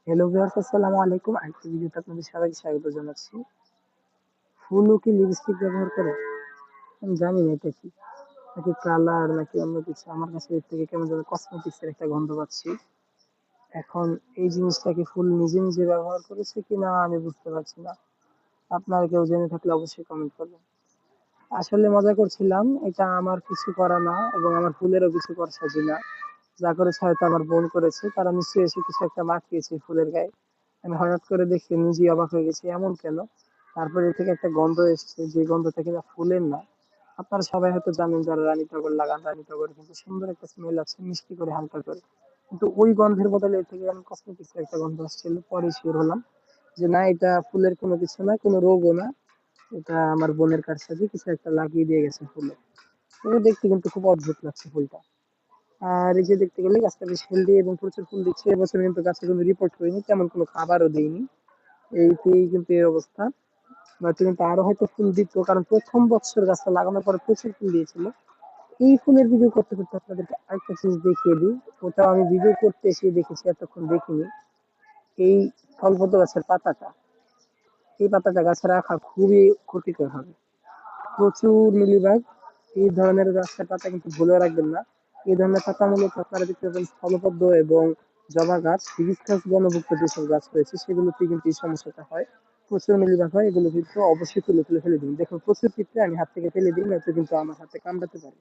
Hello viewers, আসসালামু আলাইকুম। আরেকটি ভিডিওতে আপনাদের সবাইকে স্বাগত জানাচ্ছি। ফুলও কি লিপস্টিক ব্যবহার করে? আমি জানি না এটা কি, নাকি কালার নাকি অন্য কিছু। আমার কাছে এর থেকে কেমন যেন কসমেটিক্স এর একটা গন্ধ পাচ্ছি। এখন এই জিনিসটা কি ফুল নিজে নিজে ব্যবহার করেছে কিনা আমি বুঝতে পারছি না। আপনারা কেউ জেনে থাকলে অবশ্যই কমেন্ট করবেন। আসলে মজা করছিলাম, এটা আমার কিছু করা না এবং আমার ফুলেরও কিছু করার সাজি না। যা করেছে হয়তো আমার বোন করেছে, তারা নিশ্চয়ই এসে কিছু একটা মাখিয়েছে ফুলের গায়ে। আমি হঠাৎ করে দেখে নিজেই অবাক হয়ে গেছি, এমন কেন? তারপরে এর থেকে একটা গন্ধ এসছে, যে গন্ধটা কিনা ফুলের না। আপনারা সবাই হয়তো জানেন, যারা রানী টগর লাগান, রানী টগর কিন্তু সুন্দর একটা স্মেল আছে, মিষ্টি করে হালকা করে। কিন্তু ওই গন্ধের বদলে এর থেকে আমি কসমেটিক্স এর একটা গন্ধ আসছিল, পরে শিওর হলাম যে না, এটা ফুলের কোনো কিছু না, কোনো রোগও না। এটা আমার বোনের কারসাজি, কিছু একটা লাগিয়ে দিয়ে গেছে ফুলে। কিন্তু দেখতে কিন্তু খুব অদ্ভুত লাগছে ফুলটা। আর এই যে দেখতে গেলে গাছটা বেশ হেলদি এবং প্রচুর ফুল দিচ্ছে। এবছর কিন্তু গাছে কোনো রিপোর্ট করিনি, তেমন কোনো খাবারও দিইনি। এইতেই কিন্তু এই অবস্থা। নয়তো কিন্তু আরো হয়তো ফুল দিত, কারণ প্রথম বছর গাছটা লাগানোর পরে প্রচুর ফুল দিয়েছিল। এই ফুলের ভিডিও করতে করতে আপনাদেরকে আরেকটা জিনিস দেখিয়ে দিই। ওটাও আমি ভিডিও করতে এসে দেখেছি, এতক্ষণ দেখিনি। এই ফলপদ্ম গাছের পাতাটা, এই পাতাটা গাছে রাখা খুবই ক্ষতিকর হবে। প্রচুর মিলিবাগ এই ধরনের গাছের পাতা কিন্তু ভুলেও রাখবেন না। এই ধরনের পাতা মূলত আপনারা দেখতে পাবেন স্থলপদ্ম এবং জবা গাছ, হিবিস্কাস গণভুক্ত যেসব গাছ রয়েছে সেগুলোতে কিন্তু এই সমস্যাটা হয়। প্রচুর মিলিবাগ হয়, এগুলো কিন্তু অবশ্যই তুলে তুলে ফেলে দিন। দেখুন প্রচুর ক্ষেত্রে আমি হাত থেকে ফেলে দিই, নয়তো কিন্তু আমার হাতে কামড়াতে পারে।